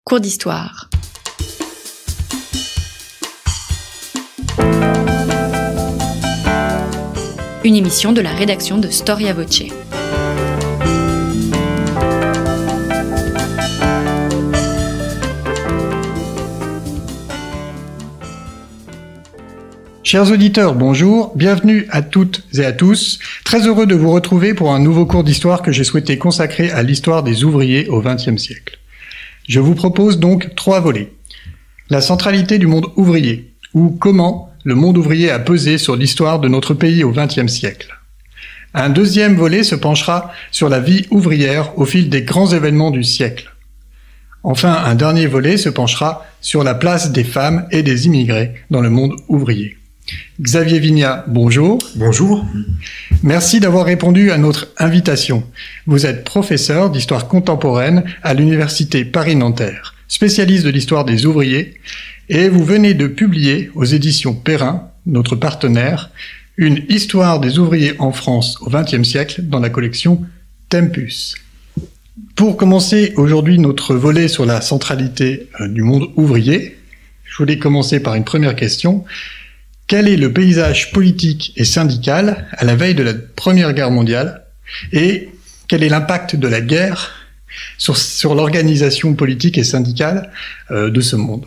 Cours d'histoire. Une émission de la rédaction de Storia Voce. Chers auditeurs, bonjour, bienvenue à toutes et à tous. Très heureux de vous retrouver pour un nouveau cours d'histoire que j'ai souhaité consacrer à l'histoire des ouvriers au XXe siècle. Je vous propose donc 3 volets. La centralité du monde ouvrier, ou comment le monde ouvrier a pesé sur l'histoire de notre pays au XXe siècle. Un deuxième volet se penchera sur la vie ouvrière au fil des grands événements du siècle. Enfin, un dernier volet se penchera sur la place des femmes et des immigrés dans le monde ouvrier. Xavier Vignat, bonjour. Bonjour. Merci d'avoir répondu à notre invitation. Vous êtes professeur d'histoire contemporaine à l'université Paris-Nanterre, spécialiste de l'histoire des ouvriers, et vous venez de publier aux éditions Perrin, notre partenaire, une histoire des ouvriers en France au XXe siècle dans la collection Tempus. Pour commencer aujourd'hui notre volet sur la centralité du monde ouvrier, je voulais commencer par une première question. Quel est le paysage politique et syndical à la veille de la Première Guerre mondiale et quel est l'impact de la guerre sur l'organisation politique et syndicale de ce monde?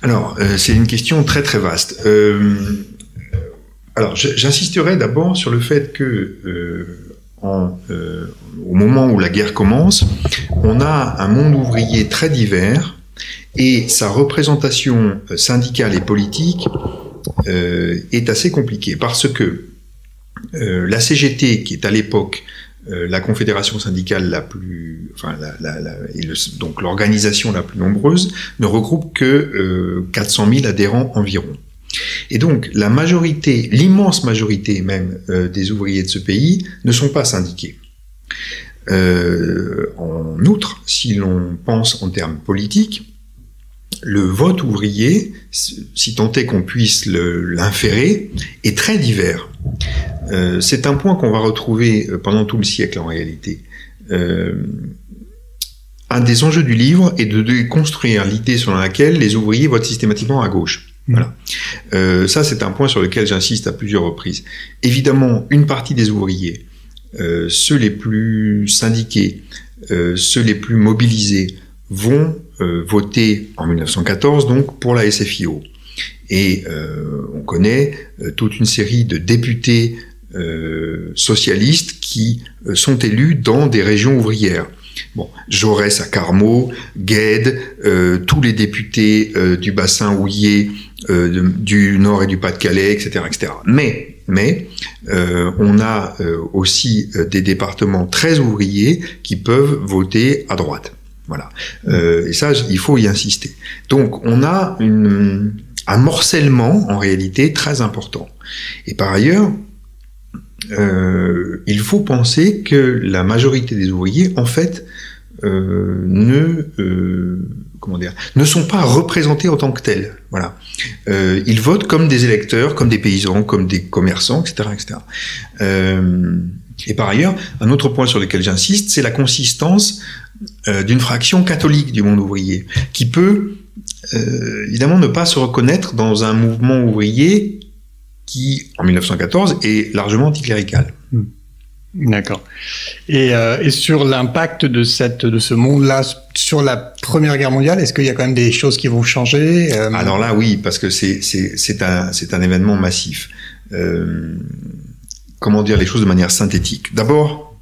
Alors, c'est une question très très vaste. Alors, j'insisterai d'abord sur le fait que au moment où la guerre commence, on a un monde ouvrier très divers. Et sa représentation syndicale et politique est assez compliquée parce que la CGT, qui est à l'époque la confédération syndicale la plus, donc l'organisation la plus nombreuse, ne regroupe que 400 000 adhérents environ. Et donc la majorité, l'immense majorité même des ouvriers de ce pays ne sont pas syndiqués. En outre, si l'on pense en termes politiques, le vote ouvrier, si tant est qu'on puisse l'inférer, est très divers. C'est un point qu'on va retrouver pendant tout le siècle en réalité. Un des enjeux du livre est de déconstruire l'idée selon laquelle les ouvriers votent systématiquement à gauche. Voilà. Ça, c'est un point sur lequel j'insiste à plusieurs reprises. Évidemment, une partie des ouvriers, ceux les plus syndiqués, ceux les plus mobilisés, vont voter en 1914 donc pour la SFIO. Et on connaît toute une série de députés socialistes qui sont élus dans des régions ouvrières. Bon, Jaurès à Carmaux, Gued, tous les députés du bassin houiller, du Nord et du Pas-de-Calais, etc., etc. Mais on a aussi des départements très ouvriers qui peuvent voter à droite. Voilà. Et ça, il faut y insister. Donc, on a un morcellement, en réalité, très important. Et par ailleurs, il faut penser que la majorité des ouvriers, en fait, ne sont pas représentés en tant que tels. Voilà. Ils votent comme des électeurs, comme des paysans, comme des commerçants, etc., etc. Et par ailleurs, un autre point sur lequel j'insiste, c'est la consistance d'une fraction catholique du monde ouvrier, qui peut évidemment ne pas se reconnaître dans un mouvement ouvrier qui, en 1914, est largement anticlérical. D'accord. Et sur l'impact de ce monde-là sur la Première Guerre mondiale, est-ce qu'il y a quand même des choses qui vont changer? Alors là, oui, parce que c'est un événement massif. Comment dire les choses de manière synthétique? D'abord,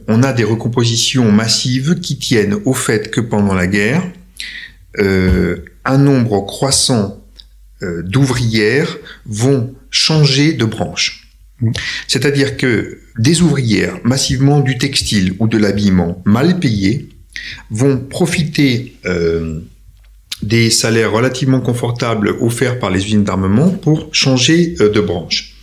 on a des recompositions massives qui tiennent au fait que pendant la guerre, un nombre croissant d'ouvrières vont changer de branche. C'est-à-dire que des ouvrières massivement du textile ou de l'habillement mal payées vont profiter des salaires relativement confortables offerts par les usines d'armement pour changer de branche.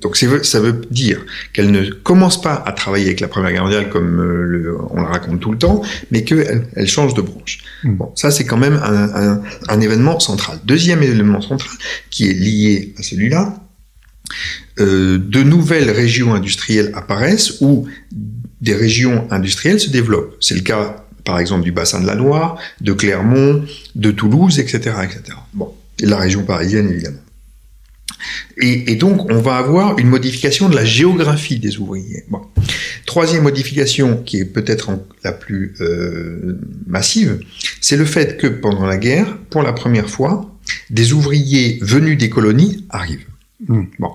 Donc ça veut dire qu'elle ne commence pas à travailler avec la Première Guerre mondiale comme on la raconte tout le temps, mais qu'elle change de branche. Bon, ça c'est quand même un événement central. Deuxième événement central qui est lié à celui-là, de nouvelles régions industrielles apparaissent où des régions industrielles se développent. C'est le cas, par exemple, du bassin de la Loire, de Clermont, de Toulouse, etc., etc. Bon, et la région parisienne, évidemment. Et donc, on va avoir une modification de la géographie des ouvriers. Bon. Troisième modification, qui est peut-être la plus massive, c'est le fait que pendant la guerre, pour la première fois, des ouvriers venus des colonies arrivent. Bon.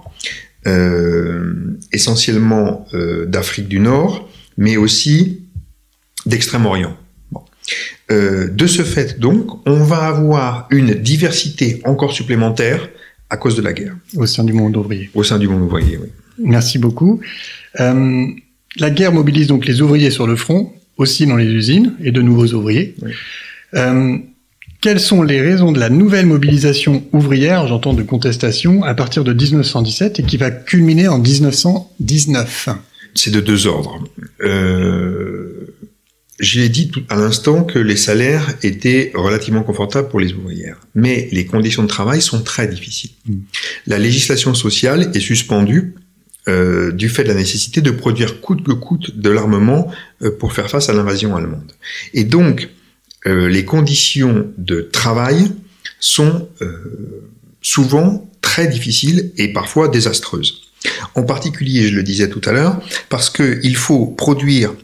Essentiellement d'Afrique du Nord, mais aussi d'Extrême-Orient. Bon. De ce fait, donc, on va avoir une diversité encore supplémentaire à cause de la guerre. Au sein du monde ouvrier. Au sein du monde ouvrier, oui. Merci beaucoup. La guerre mobilise donc les ouvriers sur le front, aussi dans les usines, et de nouveaux ouvriers. Oui. Quelles sont les raisons de la nouvelle mobilisation ouvrière, j'entends de contestation, à partir de 1917 et qui va culminer en 1919 ? C'est de deux ordres. Je l'ai dit à l'instant que les salaires étaient relativement confortables pour les ouvrières, mais les conditions de travail sont très difficiles. La législation sociale est suspendue du fait de la nécessité de produire coûte que coûte de l'armement pour faire face à l'invasion allemande. Et donc, les conditions de travail sont souvent très difficiles et parfois désastreuses. En particulier, je le disais tout à l'heure, parce qu'il faut produire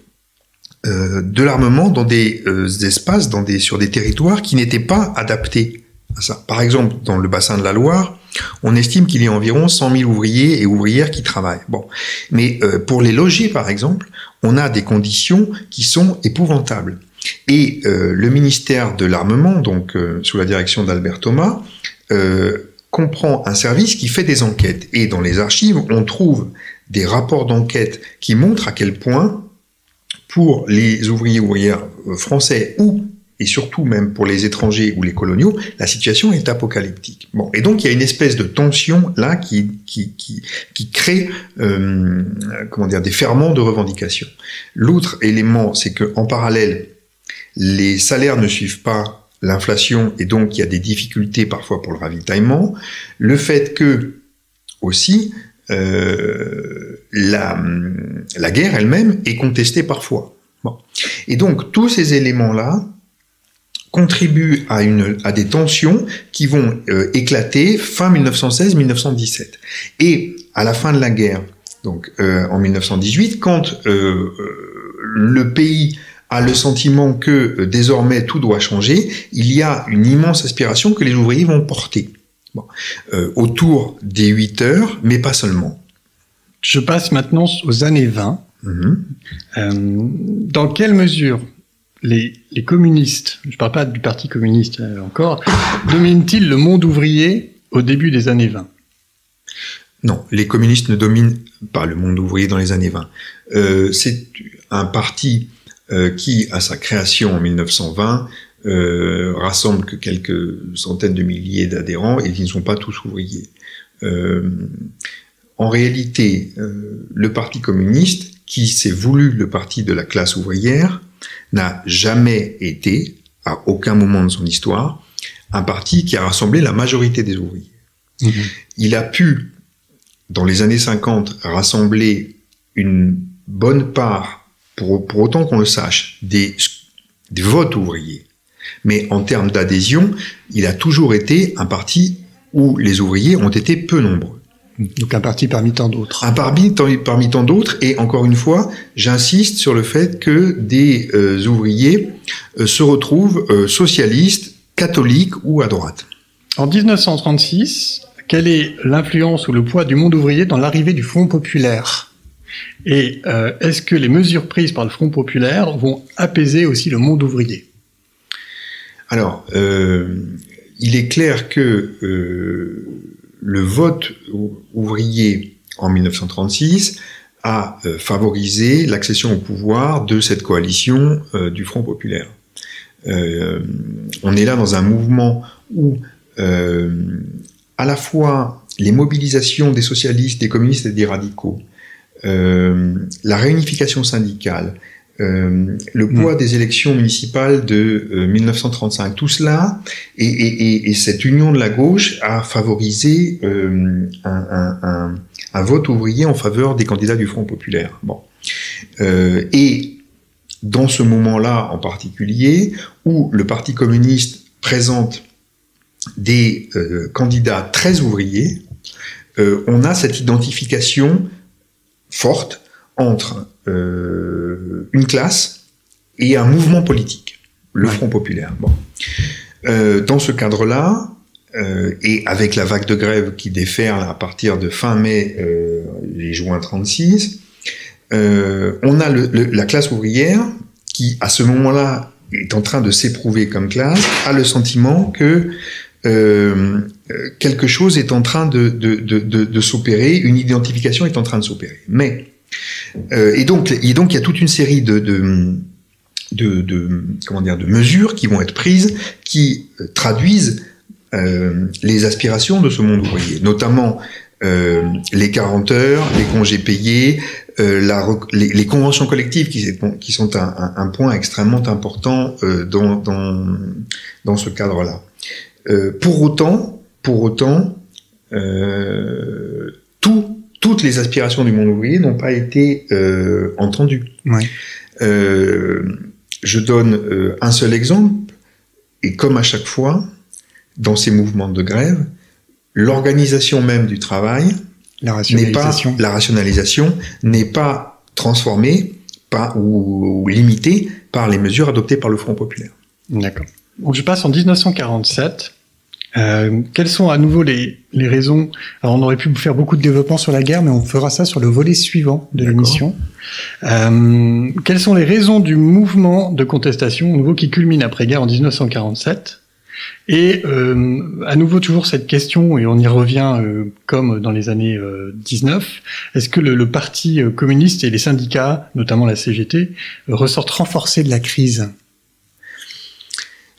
de l'armement dans des espaces, sur des territoires qui n'étaient pas adaptés à ça. Par exemple, dans le bassin de la Loire, on estime qu'il y a environ 100 000 ouvriers et ouvrières qui travaillent. Bon, mais pour les loger, par exemple, on a des conditions qui sont épouvantables. Et le ministère de l'Armement, donc sous la direction d'Albert Thomas, comprend un service qui fait des enquêtes. Et dans les archives, on trouve des rapports d'enquête qui montrent à quel point, pour les ouvriers ouvrières français et surtout même pour les étrangers ou les coloniaux, la situation est apocalyptique. Bon, et donc il y a une espèce de tension là qui crée des ferments de revendication. L'autre élément, c'est que en parallèle, les salaires ne suivent pas l'inflation et donc il y a des difficultés parfois pour le ravitaillement. Le fait que aussi la guerre elle-même est contestée parfois. Bon. Et donc tous ces éléments-là contribuent à des tensions qui vont éclater fin 1916-1917. Et à la fin de la guerre, donc en 1918, quand le pays a le sentiment que désormais tout doit changer, il y a une immense aspiration que les ouvriers vont porter. Bon. Autour des 8 heures, mais pas seulement. Je passe maintenant aux années 20. Dans quelle mesure les communistes, je ne parle pas du Parti communiste encore, dominent-ils le monde ouvrier au début des années 20 ? Non, les communistes ne dominent pas le monde ouvrier dans les années 20. C'est un parti qui, à sa création en 1920, rassemble que quelques centaines de milliers d'adhérents et qui ne sont pas tous ouvriers. En réalité, le Parti communiste, qui s'est voulu le parti de la classe ouvrière, n'a jamais été, à aucun moment de son histoire, un parti qui a rassemblé la majorité des ouvriers. Il a pu, dans les années 50, rassembler une bonne part, pour autant qu'on le sache, des votes ouvriers. Mais en termes d'adhésion, il a toujours été un parti où les ouvriers ont été peu nombreux. Donc un parti parmi tant d'autres. Un parmi tant d'autres, et encore une fois, j'insiste sur le fait que des ouvriers se retrouvent socialistes, catholiques ou à droite. En 1936, quelle est l'influence ou le poids du monde ouvrier dans l'arrivée du Front populaire ? Et est-ce que les mesures prises par le Front populaire vont apaiser aussi le monde ouvrier ? Alors, il est clair que le vote ouvrier en 1936 a favorisé l'accession au pouvoir de cette coalition du Front populaire. On est là dans un mouvement où à la fois les mobilisations des socialistes, des communistes et des radicaux, la réunification syndicale, le poids des élections municipales de 1935, tout cela et cette union de la gauche a favorisé un vote ouvrier en faveur des candidats du Front populaire. Bon. Et dans ce moment-là en particulier, où le Parti communiste présente des candidats très ouvriers, on a cette identification forte entre une classe et un mouvement politique, le Front populaire. Bon. Dans ce cadre-là, et avec la vague de grève qui déferle à partir de fin mai et juin 36, on a la classe ouvrière qui, à ce moment-là, est en train de s'éprouver comme classe, a le sentiment que quelque chose est en train de s'opérer, une identification est en train de s'opérer. Mais et donc il y a toute une série de mesures qui vont être prises, qui traduisent les aspirations de ce monde ouvrier, notamment les 40 heures, les congés payés, les conventions collectives qui sont un point extrêmement important dans ce cadre-là. Pour autant, toutes les aspirations du monde ouvrier n'ont pas été entendues. Ouais. Je donne un seul exemple, et comme à chaque fois, dans ces mouvements de grève, l'organisation même du travail, la rationalisation n'est pas transformée ou limitée par les mesures adoptées par le Front populaire. D'accord. Donc je passe en 1947. Quelles sont à nouveau les raisons? Alors on aurait pu faire beaucoup de développement sur la guerre, mais on fera ça sur le volet suivant de l'émission. Quelles sont les raisons du mouvement de contestation, nouveau qui culmine après-guerre en 1947? Et à nouveau toujours cette question, et on y revient comme dans les années 19, est-ce que le parti communiste et les syndicats, notamment la CGT, ressortent renforcés de la crise?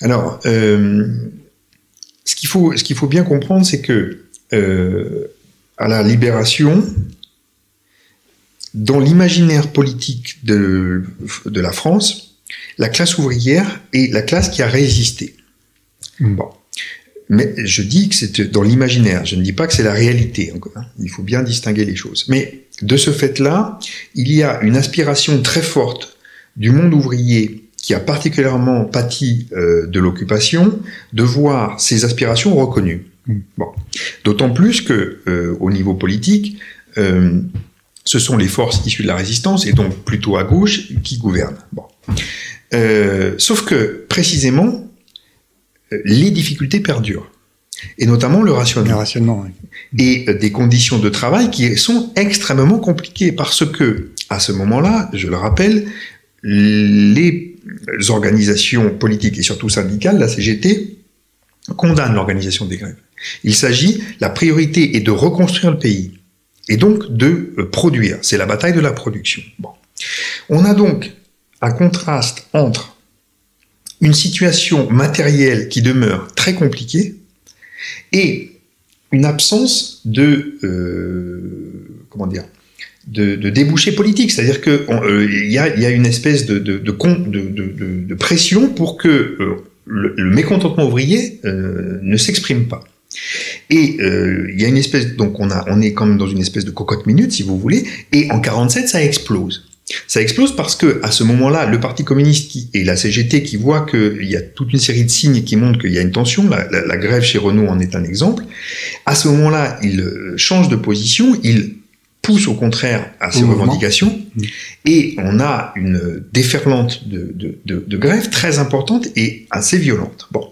Alors, ce qu'il faut bien comprendre, c'est que à la Libération, dans l'imaginaire politique de la France, la classe ouvrière est la classe qui a résisté. Bon. Mais je dis que c'est dans l'imaginaire, je ne dis pas que c'est la réalité. Hein. Il faut bien distinguer les choses. Mais de ce fait-là, il y a une aspiration très forte du monde ouvrier qui a particulièrement pâti de l'occupation, de voir ses aspirations reconnues. Bon. D'autant plus que, au niveau politique, ce sont les forces issues de la résistance, et donc plutôt à gauche, qui gouvernent. Bon. Sauf que, précisément, les difficultés perdurent, et notamment le rationnement, oui. Et des conditions de travail qui sont extrêmement compliquées, parce que, à ce moment-là, je le rappelle, les organisations politiques et surtout syndicales, la CGT, condamnent l'organisation des grèves. Il s'agit, la priorité est de reconstruire le pays, et donc de produire. C'est la bataille de la production. Bon. On a donc un contraste entre une situation matérielle qui demeure très compliquée et une absence de débouchés politiques. C'est-à-dire que il y a une espèce de pression pour que le mécontentement ouvrier ne s'exprime pas. Et il y a une espèce, donc on est quand même dans une espèce de cocotte minute, si vous voulez, et en 47 ça explose. Ça explose parce que, à ce moment-là, le Parti communiste et la CGT qui voient qu'il y a toute une série de signes qui montrent qu'il y a une tension, la grève chez Renault en est un exemple, à ce moment-là, ils changent de position, ils poussent au contraire à ces revendications, et on a une déferlante de grève très importante et assez violente. Bon.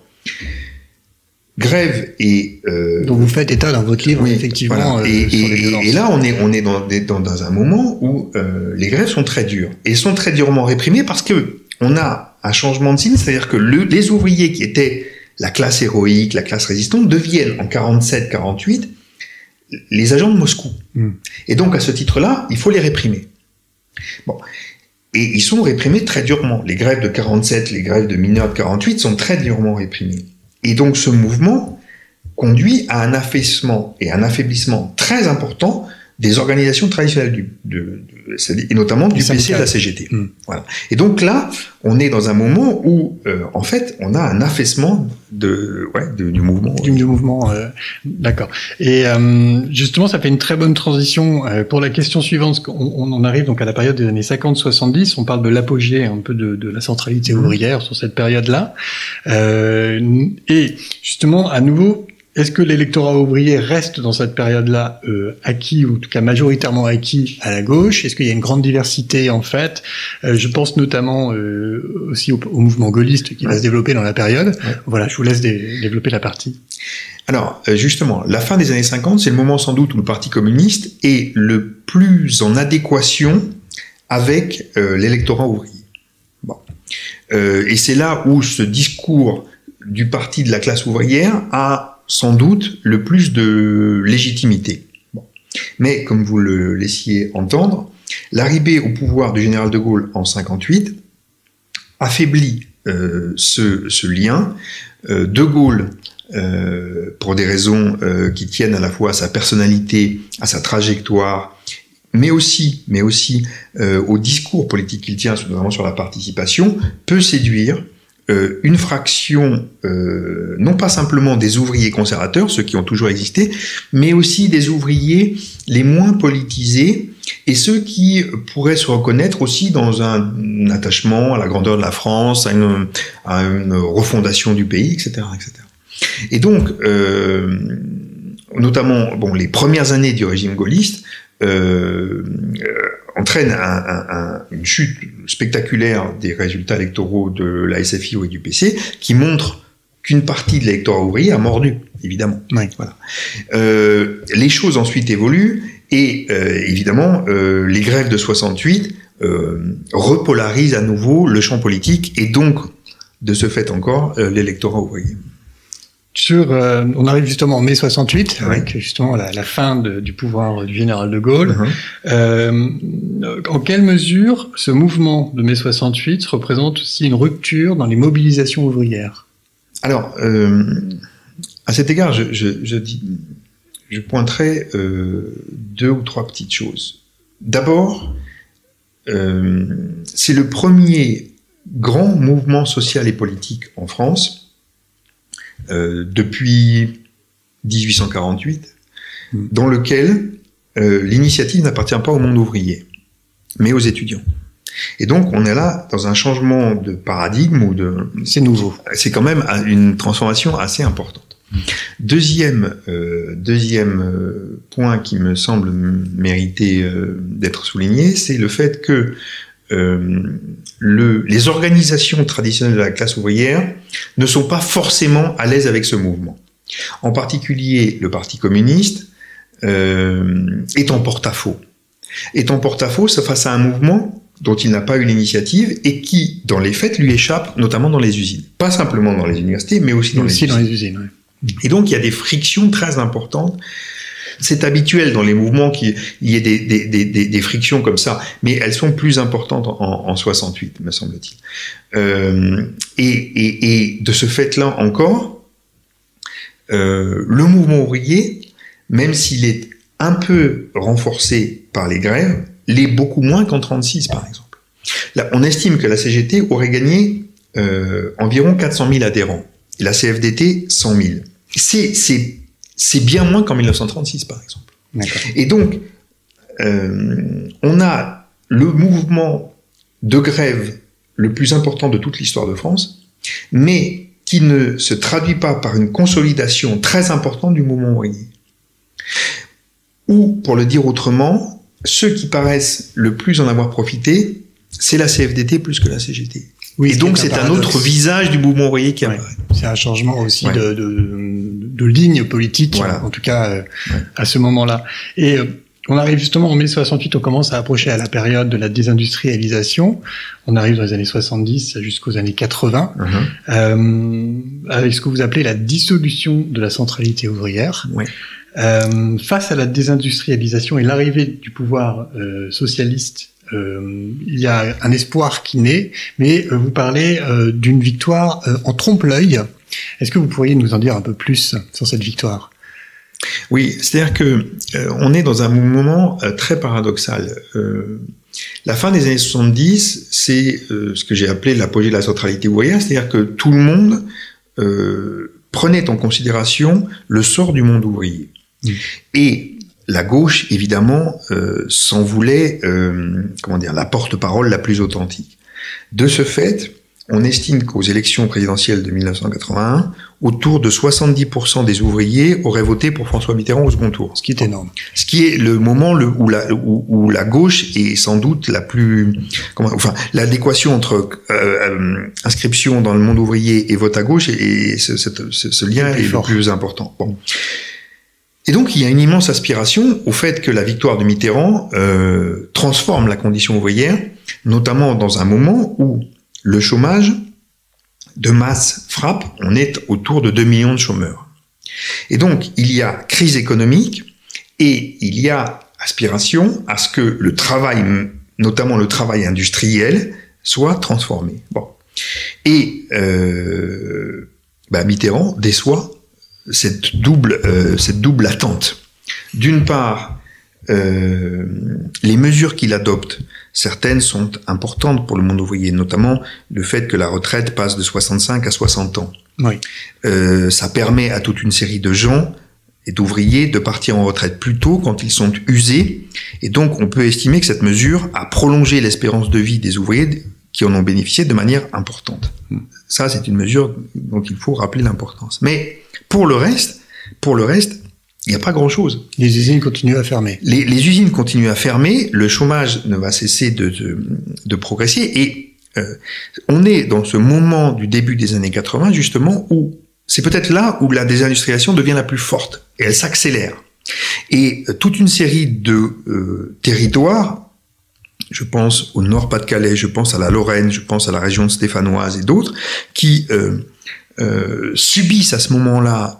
Grève et dont vous faites état dans votre livre, oui, effectivement. Voilà. Et là, on est dans un moment où les grèves sont très dures, et sont très durement réprimées parce que on a un changement de signe, c'est-à-dire que les ouvriers qui étaient la classe héroïque, la classe résistante, deviennent en 47-48 les agents de Moscou. Et donc à ce titre-là, il faut les réprimer. Bon. Et ils sont réprimés très durement. Les grèves de 47, les grèves de mineurs de 48 sont très durement réprimées. Et donc ce mouvement conduit à un affaissement et un affaiblissement très important des organisations traditionnelles et notamment du PC et de la CGT. Voilà. Et donc là, on est dans un moment où, en fait, on a un affaissement du mouvement. Du mouvement, d'accord. Et justement, ça fait une très bonne transition pour la question suivante. On en arrive donc à la période des années 50-70. On parle de l'apogée un peu de la centralité ouvrière sur cette période-là. Et justement, à nouveau, est-ce que l'électorat ouvrier reste dans cette période-là acquis, ou en tout cas majoritairement acquis à la gauche? Est-ce qu'il y a une grande diversité en fait? Je pense notamment aussi au mouvement gaulliste qui va se développer dans la période. Ouais. Voilà, je vous laisse développer la partie. Alors, justement, la fin des années 50, c'est le moment sans doute où le Parti communiste est le plus en adéquation avec l'électorat ouvrier. Bon. Et c'est là où ce discours du parti de la classe ouvrière a sans doute le plus de légitimité. Bon. Mais, comme vous le laissiez entendre, l'arrivée au pouvoir du général de Gaulle en 58 affaiblit ce lien. De Gaulle, pour des raisons qui tiennent à la fois à sa personnalité, à sa trajectoire, mais aussi au discours politique qu'il tient, notamment sur la participation, peut séduire une fraction, non pas simplement des ouvriers conservateurs, ceux qui ont toujours existé, mais aussi des ouvriers les moins politisés et ceux qui pourraient se reconnaître aussi dans un attachement à la grandeur de la France, à une refondation du pays, etc., etc. Et donc, notamment, les premières années du régime gaulliste entraîne une chute spectaculaire des résultats électoraux de la SFIO et du PC, qui montre qu'une partie de l'électorat ouvrier a mordu, évidemment. Oui. Voilà. Les choses ensuite évoluent, et évidemment, les grèves de 68 repolarisent à nouveau le champ politique, et donc, de ce fait encore, l'électorat ouvrier. On arrive justement en mai 68, avec justement la fin du pouvoir du général de Gaulle. En quelle mesure ce mouvement de mai 68 représente aussi une rupture dans les mobilisations ouvrières? Alors, à cet égard, je pointerai 2 ou 3 petites choses. D'abord, c'est le premier grand mouvement social et politique en France depuis 1848, dans lequel l'initiative n'appartient pas au monde ouvrier, mais aux étudiants. Et donc, on est là dans un changement de paradigme c'est nouveau. C'est quand même une transformation assez importante. Deuxième point qui me semble mériter d'être souligné, c'est le fait que les organisations traditionnelles de la classe ouvrière ne sont pas forcément à l'aise avec ce mouvement. En particulier, le Parti communiste est en porte-à-faux. Face à un mouvement dont il n'a pas eu l'initiative et qui, dans les faits, lui échappe, notamment dans les usines. Pas simplement dans les universités, mais aussi dans les usines. Oui. Et donc, il y a des frictions très importantes. C'est habituel dans les mouvements qu'il y ait des frictions comme ça, mais elles sont plus importantes en 68, me semble-t-il. Et de ce fait-là encore, le mouvement ouvrier, même s'il est un peu renforcé par les grèves, l'est beaucoup moins qu'en 36, par exemple. Là, on estime que la CGT aurait gagné environ 400 000 adhérents, et la CFDT 100 000. C'est bien moins qu'en 1936, par exemple. D'accord. Et donc, on a le mouvement de grève le plus important de toute l'histoire de France, mais qui ne se traduit pas par une consolidation très importante du mouvement ouvrier. Ou, pour le dire autrement, ceux qui paraissent le plus en avoir profité, c'est la CFDT plus que la CGT. Oui, et donc, c'est un autre visage du mouvement ouvrier qui apparaît. C'est un changement aussi de ligne politique, voilà. En tout cas, à ce moment-là. Et on arrive justement en mai 68, on commence à approcher à la période de la désindustrialisation. On arrive dans les années 70 jusqu'aux années 80, avec ce que vous appelez la dissolution de la centralité ouvrière. Ouais. Face à la désindustrialisation et l'arrivée du pouvoir socialiste, il y a un espoir qui naît, mais vous parlez d'une victoire en trompe-l'œil. Est-ce que vous pourriez nous en dire un peu plus sur cette victoire ? Oui, c'est-à-dire que on est dans un moment très paradoxal. La fin des années 70, c'est ce que j'ai appelé l'apogée de la centralité ouvrière, c'est-à-dire que tout le monde prenait en considération le sort du monde ouvrier. Et la gauche, évidemment, s'en voulait, la porte-parole la plus authentique. De ce fait, on estime qu'aux élections présidentielles de 1981, autour de 70% des ouvriers auraient voté pour François Mitterrand au second tour. Ce qui est énorme. Ce qui est le moment où la gauche est sans doute la plus... l'adéquation entre inscription dans le monde ouvrier et vote à gauche, et ce lien est le plus important. Bon. Et donc, il y a une immense aspiration au fait que la victoire de Mitterrand transforme la condition ouvrière, notamment dans un moment où le chômage de masse frappe, on est autour de 2 millions de chômeurs. Et donc, il y a crise économique et il y a aspiration à ce que le travail, notamment le travail industriel, soit transformé. Bon. Et Mitterrand déçoit cette double attente. D'une part, les mesures qu'il adopte, certaines sont importantes pour le monde ouvrier, notamment le fait que la retraite passe de 65 à 60 ans. Oui. Ça permet à toute une série de gens et d'ouvriers de partir en retraite plus tôt quand ils sont usés, et donc on peut estimer que cette mesure a prolongé l'espérance de vie des ouvriers qui en ont bénéficié de manière importante. Ça, c'est une mesure dont il faut rappeler l'importance. Mais pour le reste, il n'y a pas grand-chose. Les usines continuent à fermer. Les usines continuent à fermer, le chômage ne va cesser de progresser, et on est dans ce moment du début des années 80, justement, où c'est peut-être là où la désindustrialisation devient la plus forte, et elle s'accélère. Et toute une série de territoires, je pense au Nord-Pas-de-Calais, je pense à la Lorraine, je pense à la région stéphanoise et d'autres, qui subissent à ce moment-là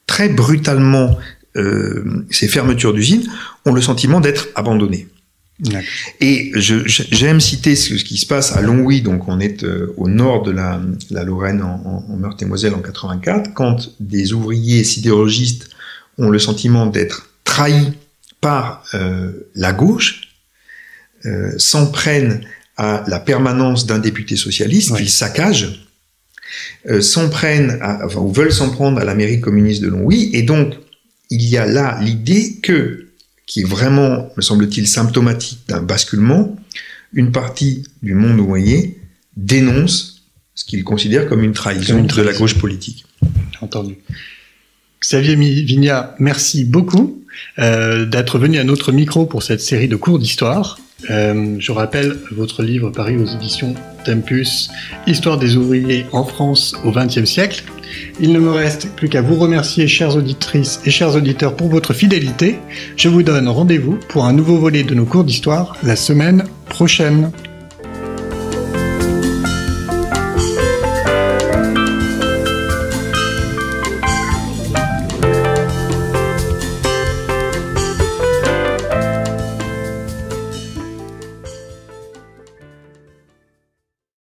très brutalement ces fermetures d'usines, ont le sentiment d'être abandonnés. D'accord. Et j'aime citer ce qui se passe à Longwy, donc on est au nord de la Lorraine, en Meurthe-et-Moselle en 84, quand des ouvriers sidérurgistes ont le sentiment d'être trahis par la gauche, s'en prennent à la permanence d'un député socialiste, qu'ils saccagent, ou veulent s'en prendre à la mairie communiste de Longwy, et donc il y a là l'idée qui est vraiment, me semble-t-il, symptomatique d'un basculement, une partie du monde ouvrier dénonce ce qu'il considère comme une trahison de la gauche politique. Entendu. Xavier Vignat, merci beaucoup d'être venu à notre micro pour cette série de cours d'histoire. Je rappelle votre livre paru aux éditions Tempus, Histoire des ouvriers en France au XXe siècle. Il ne me reste plus qu'à vous remercier, chères auditrices et chers auditeurs, pour votre fidélité. Je vous donne rendez-vous pour un nouveau volet de nos cours d'histoire la semaine prochaine.